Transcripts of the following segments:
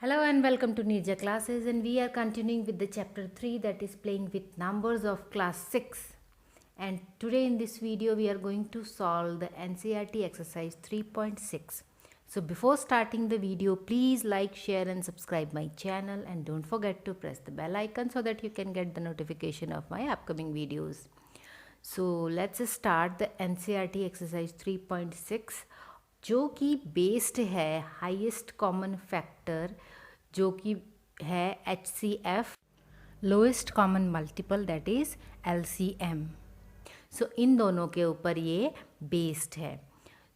Hello and welcome to Nirja classes, and we are continuing with the chapter 3, that is playing with numbers of class 6. And today in this video we are going to solve the NCERT exercise 3.6. So before starting the video, please like, share and subscribe my channel, and don't forget to press the bell icon so that you can get the notification of my upcoming videos. So let's start the NCERT exercise 3.6, जो कि based है highest common factor, जो कि है HCF, lowest common multiple, that is LCM. सो इन दोनों के ऊपर ये बेस्ड है.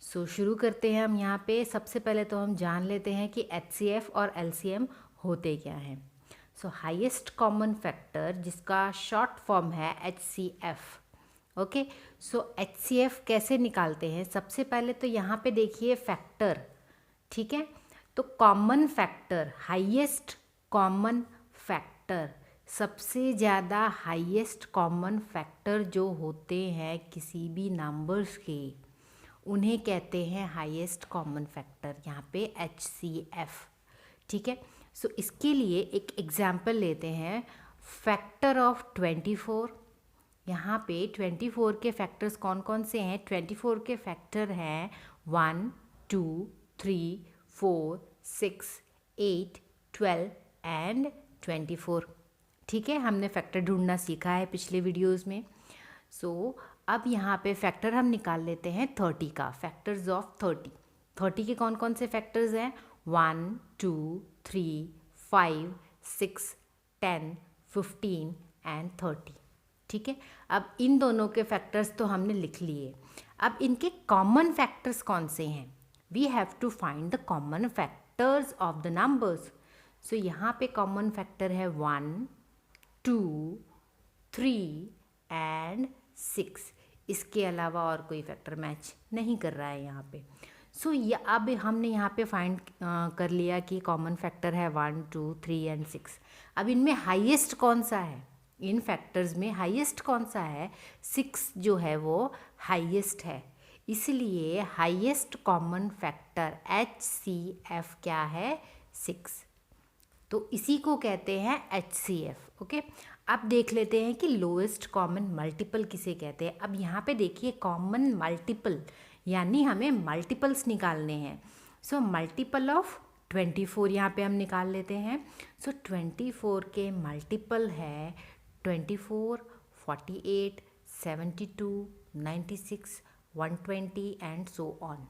सो शुरू करते हैं हम यहाँ पे. सबसे पहले तो हम जान लेते हैं कि HCF और LCM होते क्या हैं. सो हाईएस्ट कॉमन फैक्टर, जिसका शॉर्ट फॉर्म है HCF. ओके, सो HCF कैसे निकालते हैं? सबसे पहले तो यहाँ पे देखिए फैक्टर, ठीक है. तो common factor, highest common factor, सबसे ज़्यादा हाईएस्ट कॉमन फैक्टर जो होते हैं किसी भी नंबर्स के, उन्हें कहते हैं हाईएस्ट कॉमन फैक्टर, यहाँ पे HCF. ठीक है. सो इसके लिए एक एग्जाम्पल लेते हैं. Factor of 24. यहाँ पे 24 के फैक्टर्स कौन कौन से हैं? 24 के फैक्टर हैं 1, 2, 3, 4, 6, 8, 12 एंड 24. ठीक है, हमने फैक्टर ढूंढना सीखा है पिछले वीडियोस में. सो अब यहाँ पे फैक्टर हम निकाल लेते हैं 30 का. फैक्टर्स ऑफ 30 के कौन कौन से फैक्टर्स हैं? 1, 2, 3, 5, 6, 10, 15 एंड 30. ठीक है. अब इन दोनों के फैक्टर्स तो हमने लिख लिए. अब इनके कॉमन फैक्टर्स कौन से हैं? We have to find the common factors of the numbers. So यहाँ पे कॉमन फैक्टर है 1, 2, 3 एंड 6. इसके अलावा और कोई फैक्टर मैच नहीं कर रहा है यहाँ पे. सो ये अब हमने यहाँ पे फाइंड कर लिया कि कॉमन फैक्टर है 1, 2, 3 एंड 6. अब इनमें हाईएस्ट कौन सा है? इन फैक्टर्स में हाईएस्ट कौन सा है? 6 जो है वो हाईएस्ट है. इसलिए हाईएस्ट कॉमन फैक्टर HCF क्या है? 6. तो इसी को कहते हैं HCF. ओके. अब देख लेते हैं कि लोएस्ट कॉमन मल्टीपल किसे कहते हैं. अब यहाँ पे देखिए कॉमन मल्टीपल, यानी हमें मल्टीपल्स निकालने हैं. सो मल्टीपल ऑफ 24 यहाँ पे हम निकाल लेते हैं. सो 24 के मल्टीपल है 24, 48, 72, 96, 120 एंड सो ऑन.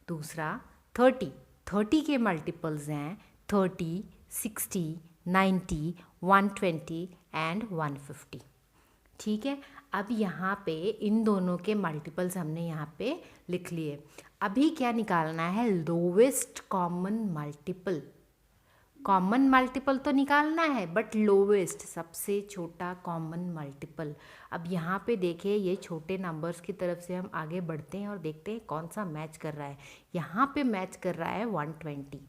दूसरा 30 के मल्टीपल्स हैं 30, 60, 90, 120 एंड 150. ठीक है. अब यहाँ पे इन दोनों के मल्टीपल्स हमने यहाँ पे लिख लिए. अभी क्या निकालना है? Lowest common multiple. Common multiple तो निकालना है, बट लोवेस्ट, सबसे छोटा कॉमन मल्टीपल. अब यहाँ पे देखिए ये छोटे नंबर्स की तरफ से हम आगे बढ़ते हैं और देखते हैं कौन सा मैच कर रहा है. यहाँ पे मैच कर रहा है 120.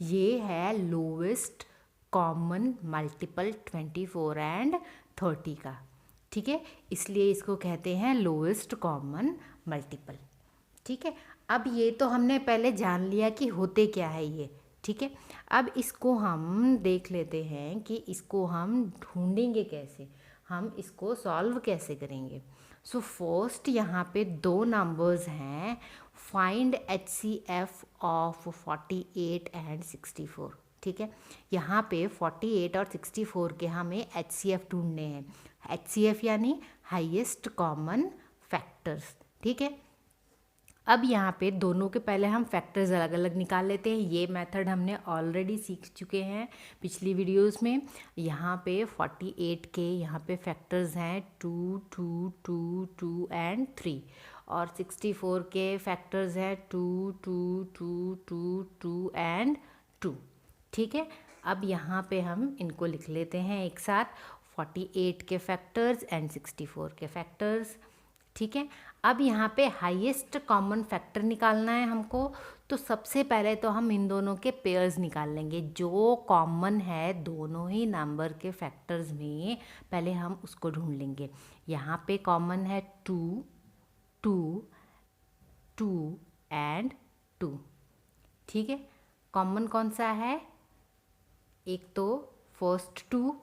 ये है लोवेस्ट कॉमन मल्टीपल 24 एंड 30 का. ठीक है, इसलिए इसको कहते हैं लोवेस्ट कॉमन मल्टीपल. ठीक है. अब ये तो हमने पहले जान लिया कि होते क्या है ये. ठीक है. अब इसको हम देख लेते हैं कि इसको हम ढूंढेंगे कैसे, हम इसको सॉल्व कैसे करेंगे. सो फर्स्ट यहाँ पे दो नंबर्स हैं. Find HCF of 48 and 64. ठीक है. यहाँ पे 48 और 64 के हमें HCF ढूंढने हैं. HCF यानी हाईएस्ट कॉमन फैक्टर्स. ठीक है. अब यहाँ पे दोनों के पहले हम फैक्टर्स अलग अलग निकाल लेते हैं. ये मेथड हमने ऑलरेडी सीख चुके हैं पिछली वीडियोस में. यहाँ पे 48 के यहाँ पे फैक्टर्स हैं 2, 2, 2, 2 एंड 3. और 64 के फैक्टर्स हैं 2, 2, 2, 2, 2 एंड 2. ठीक है. अब यहाँ पे हम इनको लिख लेते हैं एक साथ. 48 के फैक्टर्स एंड 64 के फैक्टर्स. ठीक है. अब यहाँ पे हाईएस्ट कॉमन फैक्टर निकालना है हमको. तो सबसे पहले तो हम इन दोनों के पेयर्स निकाल लेंगे. जो कॉमन है दोनों ही नंबर के फैक्टर्स में, पहले हम उसको ढूंढ लेंगे. यहाँ पे कॉमन है 2, 2, 2 एंड 2. ठीक है. कॉमन कौन सा है? एक तो first 2,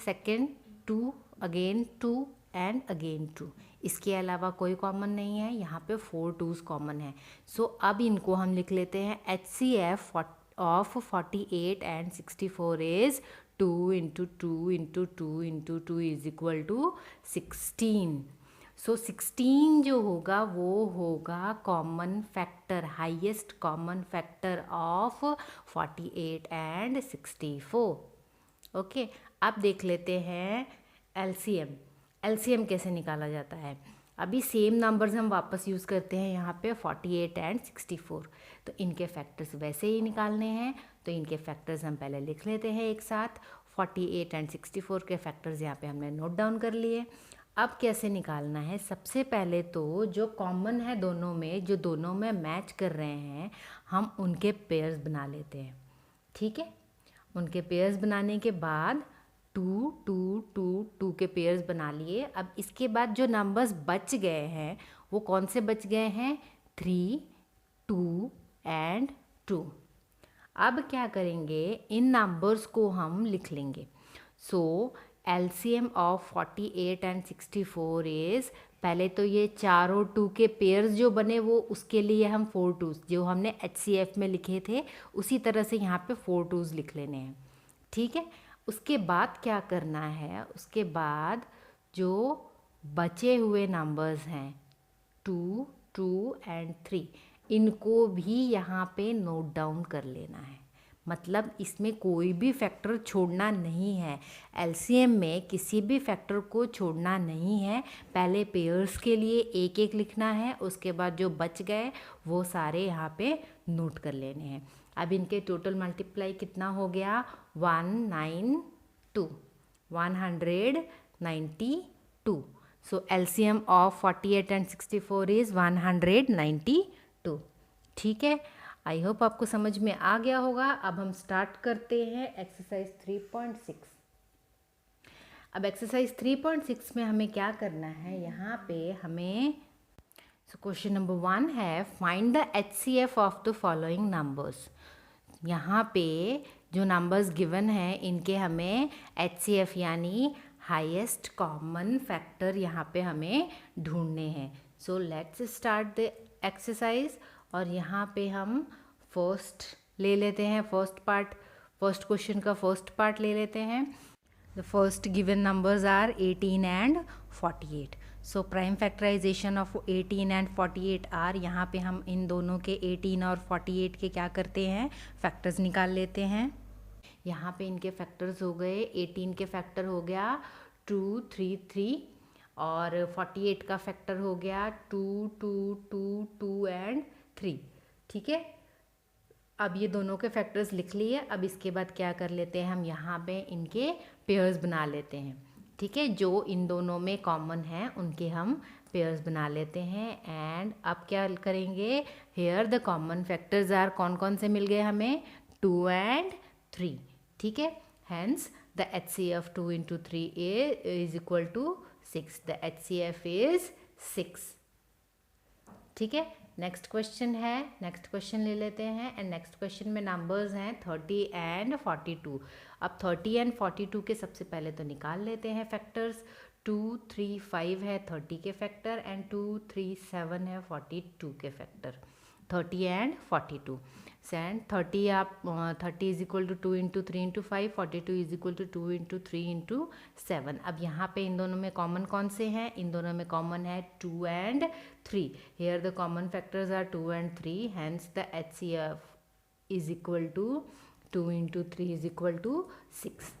second 2, again 2 and again 2, इसके अलावा कोई कॉमन नहीं है। यहाँ पे 4 2s कॉमन है। सो अब इनको हम लिख लेते हैं HCF of 48 and 64 is 2 into 2 into 2 into 2 is equal to 16। So 16 जो होगा वो होगा common factor, highest common factor of 48 and 64। Okay, अब देख लेते हैं एलसीएम। एलसीएम कैसे निकाला जाता है। अभी सेम नंबर्स हम वापस यूज़ करते हैं यहाँ पे 48 एंड 64। तो इनके फैक्टर्स वैसे ही निकालने हैं, तो इनके फैक्टर्स हम पहले लिख लेते हैं एक साथ। 48 एंड 64 के फैक्टर्स यहाँ पे हमने नोट डाउन कर लिए। अब कैसे निकालना है, सबसे पहले तो जो कॉमन है दोनों में, जो दोनों में मैच कर रहे हैं, हम उनके पेयर्स बना लेते हैं। ठीक है, उनके पेयर्स बनाने के बाद 2 2 2 2 के पेयर्स बना लिए। अब इसके बाद जो नंबर्स बच गए हैं वो कौन से बच गए हैं, 3 2 एंड 2। अब क्या करेंगे, इन नंबर्स को हम लिख लेंगे। सो LCM ऑफ 48 एंड 64 इज, पहले तो ये चारों 2 के पेयर्स जो बने वो उसके लिए हम 4 2s जो हमने HCF में लिखे थे उसी तरह से यहाँ पे 4 2s लिख लेने हैं। ठीक है, उसके बाद क्या करना है, उसके बाद जो बचे हुए नंबर्स हैं 2 2 एंड 3, इनको भी यहाँ पे नोट डाउन कर लेना है। मतलब इसमें कोई भी फैक्टर छोड़ना नहीं है। एलसीएम में किसी भी फैक्टर को छोड़ना नहीं है। पहले पेयर्स के लिए एक एक लिखना है, उसके बाद जो बच गए वो सारे यहाँ पे नोट कर लेने हैं। अब इनके टोटल मल्टीप्लाई कितना हो गया, 192, 192। सो एलसीएम ऑफ 48 एंड 64 इज 192। ठीक है, आई होप आपको समझ में आ गया होगा। अब हम स्टार्ट करते हैं एक्सरसाइज 3.6। अब एक्सरसाइज 3.6 में हमें क्या करना है, यहाँ पे हमें क्वेश्चन नंबर 1 है, find the HCF of the following numbers. यहाँ पे जो नंबर्स गिवन हैं इनके हमें HCF यानी हाईएस्ट कॉमन फैक्टर यहाँ पे हमें ढूंढने हैं। So let's start the exercise. और यहाँ पे हम फर्स्ट ले लेते हैं, फर्स्ट क्वेश्चन का फर्स्ट पार्ट ले लेते हैं। The first given numbers are 18 and 48। So prime factorization of 18 and 48 are, यहाँ पे हम इन दोनों के 18 और 48 के क्या करते हैं, फैक्टर्स निकाल लेते हैं। यहाँ पे इनके फैक्टर्स हो गए, 18 के फैक्टर हो गया 2 3 3 और 48 का फैक्टर हो गया 2 2 2 2 एंड 3। ठीक है, अब ये दोनों के फैक्टर्स लिख लिए। अब इसके बाद क्या कर लेते हैं, हम यहाँ पे इनके पेयर्स बना लेते हैं। ठीक है, जो इन दोनों में कॉमन है उनके हम पेयर्स बना लेते हैं। एंड अब क्या करेंगे, here the common factors are, कौन कौन से मिल गए हमें, 2 एंड 3। ठीक है, hence the HCF 2 into 3 is equal to 6। The HCF is 6। ठीक है, नेक्स्ट क्वेश्चन है, नेक्स्ट क्वेश्चन ले लेते हैं। एंड नेक्स्ट क्वेश्चन में नंबर्स हैं 30 एंड 42। अब 30 एंड 42 के सबसे पहले तो निकाल लेते हैं फैक्टर्स। 2 3 5 है 30 के फैक्टर एंड 2 3 7 है 42 के फैक्टर, 30 एंड 42। एंड 30 आप 30 is equal to 2 into 3 into 5, 42 is equal to 2 into 3 into 7। अब यहाँ पे इन दोनों में कॉमन कौन से हैं, इन दोनों में कॉमन है 2 and 3। Here the common factors are 2 and 3, hence the HCF is equal to 2 into 3 is equal to 6।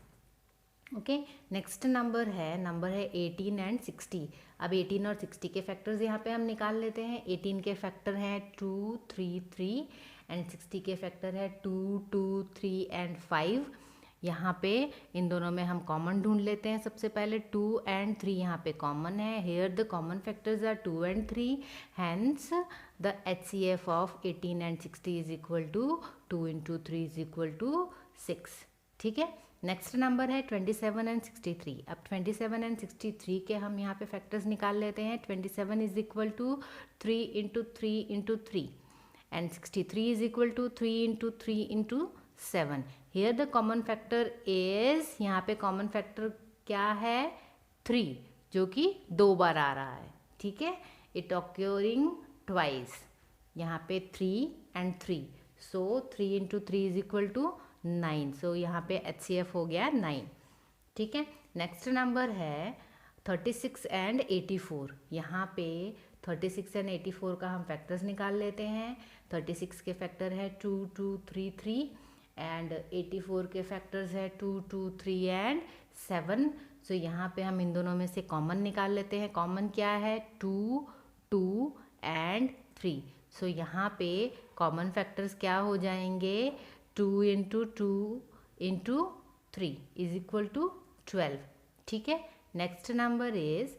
Okay, next number है 18 एंड 60। अब 18 और 60 के फैक्टर्स यहाँ पे हम निकाल लेते हैं। 18 के फैक्टर हैं 2 3 3 एंड 60 के फैक्टर है 2 2 3 एंड 5। यहाँ पे इन दोनों में हम कॉमन ढूंढ लेते हैं। सबसे पहले 2 एंड 3 यहाँ पे कॉमन है। Here the common factors are 2 and 3, hence the HCF of 18 and 60 is equal to 2 into 3 is equal to 6। ठीक है, नेक्स्ट नंबर है 27 एंड 63। अब 27 एंड 63 के हम यहाँ पे फैक्टर्स निकाल लेते हैं। 27 is equal to 3 into 3 into 3 and 63 is equal to 3 into 3 into 7. Here the common factor is, यहाँ पे common factor क्या है 3, जो कि 2 बार आ रहा है, ठीक है. It occurring twice, यहाँ पे 3 and 3, so 3 into 3 is equal to 9. So यहाँ पे HCF हो गया 9, ठीक है. नेक्स्ट नंबर है 36 एंड 84. यहाँ पे 36 एंड 84 का हम फैक्टर्स निकाल लेते हैं. 36 के फैक्टर है 2 2 3 3 एंड 84 के फैक्टर्स है 2 2 3 एंड 7. सो यहाँ पे हम इन दोनों में से कॉमन निकाल लेते हैं. कॉमन क्या है 2 2 एंड 3. सो यहाँ पे कॉमन फैक्टर्स क्या हो जाएंगे 2 into 2 into 3 is equal to 12, ठीक है. Next number is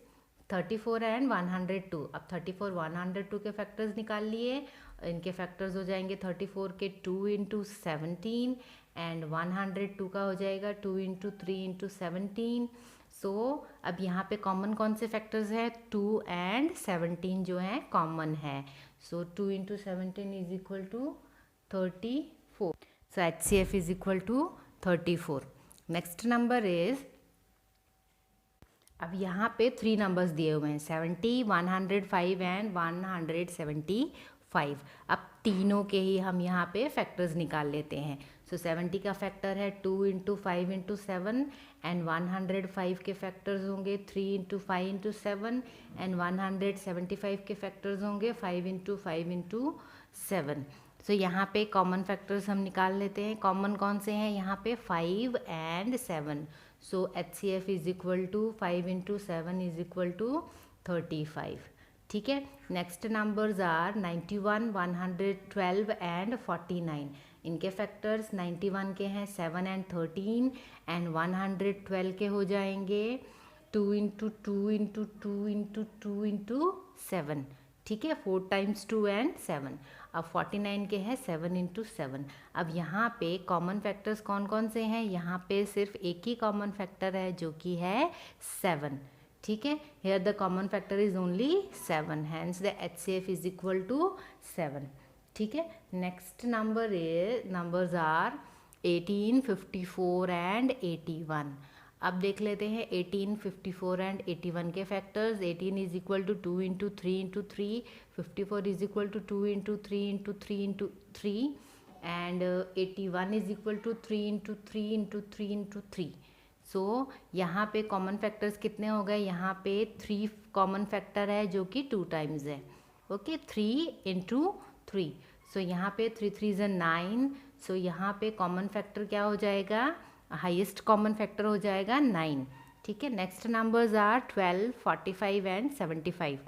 34 and 102. अब 34 102 के फैक्टर्स निकाल लिए. इनके फैक्टर्स हो जाएंगे 34 के 2 इंटू 17 एंड 102 का हो जाएगा 2 इंटू 3 इंटू 17. सो अब यहाँ पे कॉमन कौन से फैक्टर्स है 2 एंड 17 जो है कॉमन है. So 2 into 17 is equal to 34. So HCF is equal to 34. Next number is, अब यहाँ पे 3 नंबर्स दिए हुए हैं 70 105 एंड 175. अब तीनों के ही हम यहाँ पे फैक्टर्स निकाल लेते हैं. सो 70 का फैक्टर है 2 इंटू 5 इंटू 7 एंड 105 के फैक्टर्स होंगे 3 इंटू 5 इंटू 7 एंड 175 के फैक्टर्स होंगे 5 इंटू 5 इंटू 7. सो यहाँ पे कॉमन फैक्टर्स हम निकाल लेते हैं. कॉमन कौन से हैं यहाँ पे 5 and 7. So HCF is equal to 5 into 7 is equal to 35, ठीक है. Next numbers are 91 112 and 49. इनके फैक्टर्स 91 के हैं 7 एंड 13 एंड 112 के हो जाएंगे 2 इंटू 2 इंटू 2 इंटू 2 इंटू 7, ठीक है. 4 टाइम्स 2 एंड 7. अब 49 के हैं 7 इंटू 7. अब यहाँ पे कॉमन फैक्टर्स कौन कौन से हैं, यहाँ पे सिर्फ एक ही कॉमन फैक्टर है जो कि है 7, ठीक है. Here the common factor is only 7, hence the HCF is equal to 7, ठीक है. Next numbers are 18 54 and 81. अब देख लेते हैं 18 54 एंड 81 के factors. 18 is equal to 2 into 3 into 3. 54 is equal to 2 into 3 into 3 into 3 and 81 is equal to 3 into 3 into 3 into 3. So यहाँ पे common factors कितने हो गए, यहाँ पे 3 कॉमन फैक्टर है जो कि 2 टाइम्स है, ओके. 3 इंटू 3. सो यहाँ पे 3 3 इज 9. सो यहाँ पे कॉमन फैक्टर क्या हो जाएगा, हाईएस्ट कॉमन फैक्टर हो जाएगा 9, ठीक है. Next numbers are 12 45 and 75.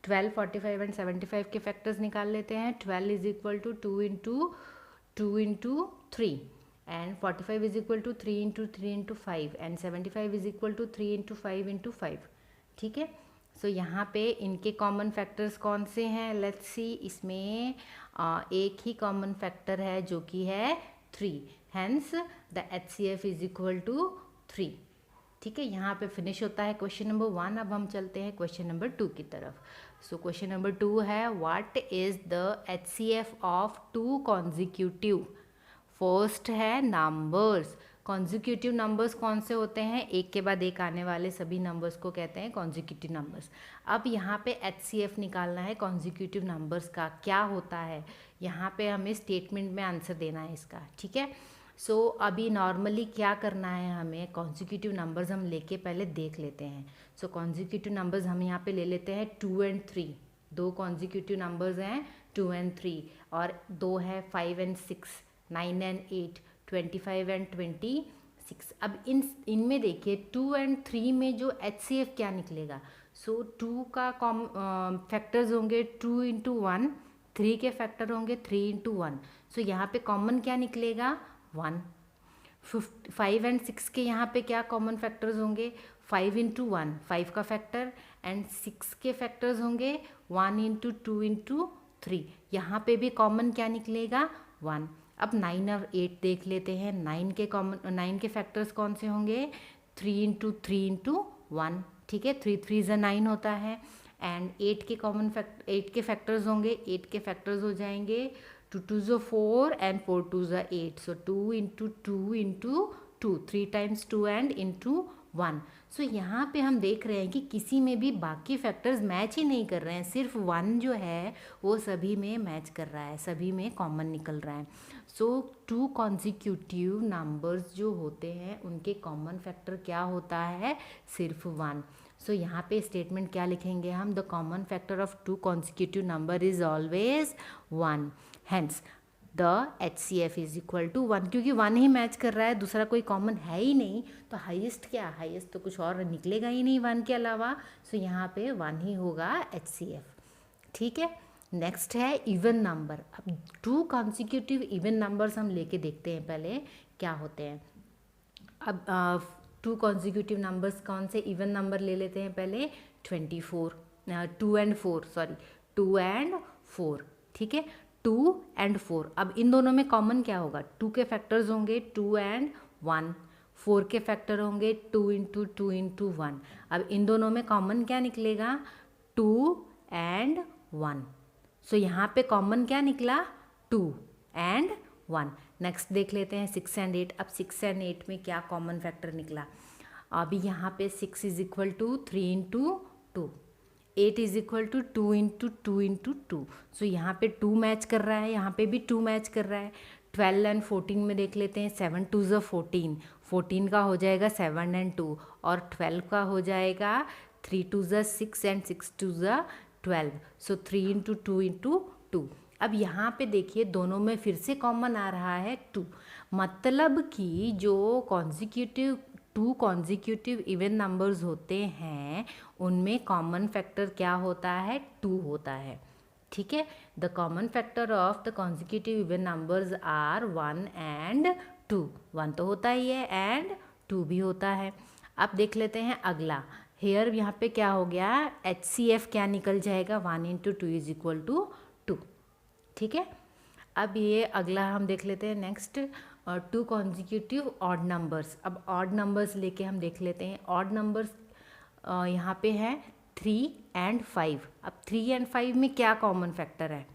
12 45 and 75 के फैक्टर्स निकाल लेते हैं. 12 is equal to 2 into 3 and 45 is equal to 3 into 3 into 5 and 75 is equal to 3 into 5 into 5, ठीक है. सो यहाँ पे इनके कॉमन फैक्टर्स कौन से हैं, लेट्स सी. इसमें एक ही कॉमन फैक्टर है जो कि है 3, hence the HCF is equal to 3, ठीक है. यहाँ पे फिनिश होता है क्वेश्चन नंबर 1. अब हम चलते हैं क्वेश्चन नंबर 2 की तरफ. सो क्वेश्चन नंबर 2 है what is the HCF of 2 consecutive. First है नंबर्स. कॉन्जिक्यूटिव नंबर्स कौन से होते हैं, एक के बाद एक आने वाले सभी नंबर्स को कहते हैं कॉन्जिक्यूटिव नंबर्स. अब यहाँ पे HCF निकालना है कॉन्जिक्यूटिव नंबर्स का. क्या होता है, यहाँ पे हमें स्टेटमेंट में आंसर देना है इसका, ठीक है. सो अभी नॉर्मली क्या करना है, हमें कॉन्जिक्यूटिव नंबर्स हम लेके पहले देख लेते हैं. सो कॉन्जिक्यूटिव नंबर्स हम यहाँ पे ले लेते हैं 2 एंड 3. 2 कॉन्जिक्यूटिव नंबर्स हैं 2 एंड 3 और 2 है 5 एंड 6, 9 एंड 8, 25 एंड 26. अब इनमें देखिए 2 एंड 3 में जो HCF क्या निकलेगा. सो 2 का फैक्टर्स होंगे 2 इंटू 1, 3 के फैक्टर होंगे 3 इंटू 1. सो यहाँ पे कॉमन क्या निकलेगा 1. 5 एंड 6 के यहाँ पे क्या कॉमन फैक्टर्स होंगे 5 इंटू 1, 5 का फैक्टर एंड 6 के फैक्टर्स होंगे 1 इंटू 2 इंटू 3. यहाँ पे भी कॉमन क्या निकलेगा 1. अब 9 और 8 देख लेते हैं. 9 के फैक्टर्स कौन से होंगे 3 इंटू 3 इंटू 1, ठीक है. 3 3 ज़ा 9 होता है एंड 8 के फैक्टर्स होंगे. 8 के फैक्टर्स हो जाएंगे 2 2s are 4 and 4 2s are 8. So 2 into 2 into 2, 3 times 2 and into 1. सो यहाँ पे हम देख रहे हैं कि किसी में भी बाकी फैक्टर्स मैच ही नहीं कर रहे हैं, सिर्फ 1 जो है वो सभी में मैच कर रहा है, सभी में कॉमन निकल रहा है. सो 2 कॉन्जिक्यूटिव नंबर्स जो होते हैं उनके कॉमन फैक्टर क्या होता है, सिर्फ 1. सो यहाँ पे स्टेटमेंट क्या लिखेंगे हम, the common factor of 2 consecutive number is always 1. Hence the HCF is equal to 1, क्योंकि 1 ही मैच कर रहा है, दूसरा कोई कॉमन है ही नहीं, तो हाईएस्ट क्या, हाईएस्ट तो कुछ और निकलेगा ही नहीं 1 के अलावा. सो यहाँ पे 1 ही होगा HCF. ठीक है. नेक्स्ट है इवन नंबर. अब 2 कॉन्जिक्यूटिव इवन नंबर्स हम लेके देखते हैं पहले क्या होते हैं. अब 2 कॉन्जिक्यूटिव नंबर्स कौन से इवन नंबर ले लेते हैं पहले, 24, 2 and 4, सॉरी 2 and 4. ठीक है, 2 and 4. अब इन दोनों में कॉमन क्या होगा, 2 के फैक्टर्स होंगे 2 and 1, 4 के फैक्टर होंगे 2 into 2 into 1. अब इन दोनों में कॉमन क्या निकलेगा, 2 and 1. सो यहाँ पे कॉमन क्या निकला, 2 and 1. नेक्स्ट देख लेते हैं 6 and 8. अब 6 and 8 में क्या कॉमन फैक्टर निकला. अभी यहाँ पे 6 is equal to 3 into 2, 8 is equal to 2 into 2 into 2. So यहाँ पे 2 मैच कर रहा है, यहाँ पे भी 2 मैच कर रहा है. 12 and 14 में देख लेते हैं. 7 2s are 14, 14 का हो जाएगा 7 and 2, और 12 का हो जाएगा 3 2s are 6 and 6 2s are 12. So 3 into 2 into 2. अब यहाँ पे देखिए दोनों में फिर से कॉमन आ रहा है 2, मतलब कि जो कॉन्जिक्यूटिव 2 कॉन्जिक्यूटिव इवन नंबर्स होते हैं उनमें कॉमन फैक्टर क्या होता है, 2 होता है. ठीक है. The common factor of the consecutive even numbers are 1 and 2. 1 तो होता ही है एंड 2 भी होता है. अब देख लेते हैं अगला. हेयर यहाँ पे क्या हो गया, HCF क्या निकल जाएगा, 1 into 2 इज इक्वल टू 2. ठीक है. अब ये अगला हम देख लेते हैं नेक्स्ट, 2 कॉन्जिक्यूटिव ऑड नंबर्स. अब ऑड नंबर्स लेके हम देख लेते हैं. ऑड नंबर्स यहाँ पे है 3 and 5. अब 3 and 5 में क्या कॉमन फैक्टर है,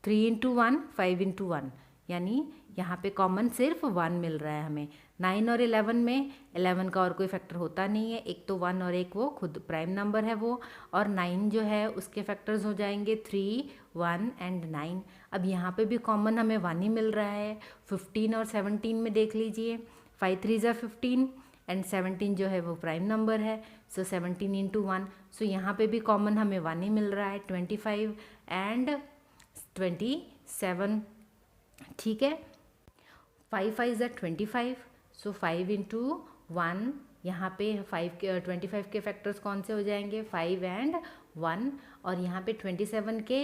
3 into 1, 5 into 1, यानी यहाँ पे कॉमन सिर्फ 1 मिल रहा है हमें. 9 और 11 में 11 का और कोई फैक्टर होता नहीं है, एक तो 1 और एक वो खुद प्राइम नंबर है वो, और 9 जो है उसके फैक्टर्स हो जाएंगे 3, 1 and 9. अब यहाँ पे भी कॉमन हमें 1 ही मिल रहा है. 15 और 17 में देख लीजिए, 5 3s are 15 एंड 17 जो है वो प्राइम नंबर है. सो 17 into 1. सो यहाँ पे भी कॉमन हमें 1 ही मिल रहा है, 25 and 27. ठीक है. 5 5s are 25. सो 5 into 1, यहाँ पे 25 के फैक्टर्स कौन से हो जाएंगे, 5 and 1, और यहाँ पे 27 के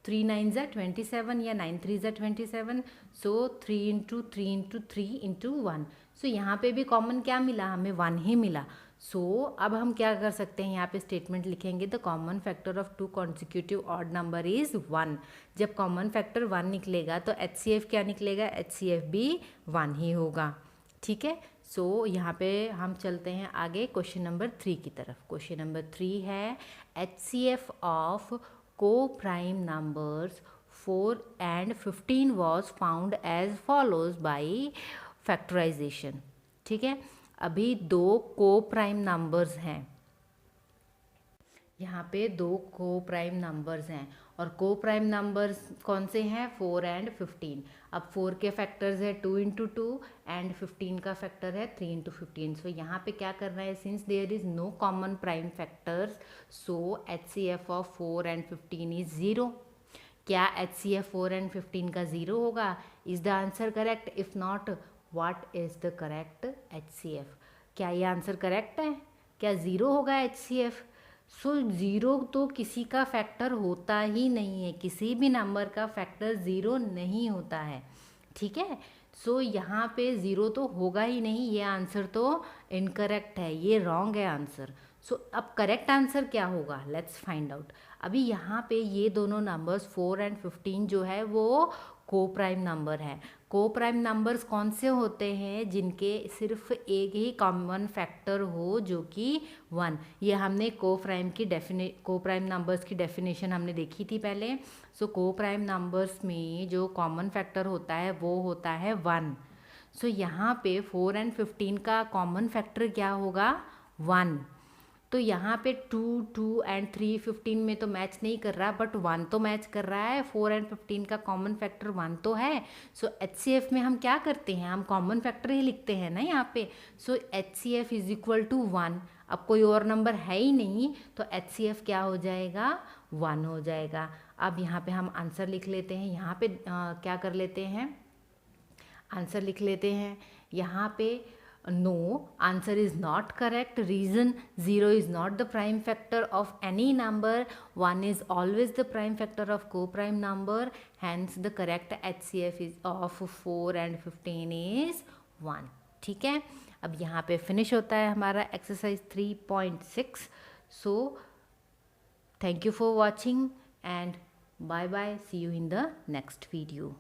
3 9s are 27 या 9 3s are 27. So 3 into 3 into 3 into 1. सो यहाँ पे भी कॉमन क्या मिला, हमें 1 ही मिला. सो अब हम क्या कर सकते हैं, यहाँ पे स्टेटमेंट लिखेंगे, the common factor of 2 consecutive odd number is 1. जब कॉमन फैक्टर 1 निकलेगा तो HCF क्या निकलेगा, HCF भी 1 ही होगा. ठीक है. सो यहाँ पे हम चलते हैं आगे क्वेश्चन नंबर 3 की तरफ. क्वेश्चन नंबर 3 है HCF of co-prime numbers 4 and 15 was found as follows by factorization. ठीक है. अभी 2 को-प्राइम नंबर्स हैं, यहाँ पे 2 को-प्राइम नंबर्स हैं, और को-प्राइम नंबर्स कौन से हैं, 4 and 15. अब 4 के फैक्टर्स है 2 into 2 एंड 15 का फैक्टर है 3 into 15. सो यहाँ पे क्या करना है, since there is no common prime factors, so HCF of 4 and 15 is 0. क्या HCF 4 and 15 का 0 होगा, is the answer correct. If not, what is the correct HCF. क्या ये आंसर करेक्ट है, क्या 0 होगा HCF. सो 0 तो किसी का फैक्टर होता ही नहीं है, किसी भी नंबर का फैक्टर 0 नहीं होता है. ठीक है. सो यहाँ पे 0 तो होगा ही नहीं, ये आंसर तो इनकरेक्ट है, ये रॉन्ग है आंसर. सो अब करेक्ट आंसर क्या होगा, लेट्स फाइंड आउट. अभी यहाँ पे ये दोनों नंबर्स 4 and 15 जो है वो को प्राइम नंबर है। को प्राइम नंबर्स कौन से होते हैं? जिनके सिर्फ एक ही कॉमन फैक्टर हो जो कि 1। ये हमने को प्राइम नंबर्स की डेफिनेशन हमने देखी थी पहले। सो को प्राइम नंबर्स में जो कॉमन फैक्टर होता है वो होता है 1। सो यहाँ पे 4 and 15 का कॉमन फैक्टर क्या होगा? 1। तो यहाँ पे 2, 2 and 3 15 में तो मैच नहीं कर रहा, बट 1 तो मैच कर रहा है। 4 and 15 का कॉमन फैक्टर 1 तो है। सो HCF में हम क्या करते हैं? हम कॉमन फैक्टर ही लिखते हैं ना यहाँ पे। सो HCF इज इक्वल टू 1। अब कोई और नंबर है ही नहीं तो HCF क्या हो जाएगा? 1 हो जाएगा। अब यहाँ पे हम आंसर लिख लेते हैं। यहाँ पे क्या कर लेते हैं? आंसर लिख लेते हैं। यहाँ पे no, answer is not correct. Reason: 0 is not the prime factor of any number. 1 is always the prime factor of co-prime number. Hence the correct HCF is of 4 and 15 is 1. ठीक है, अब यहाँ पे फिनिश होता है हमारा exercise 3.6. So thank you for watching and bye bye. See you in the next video.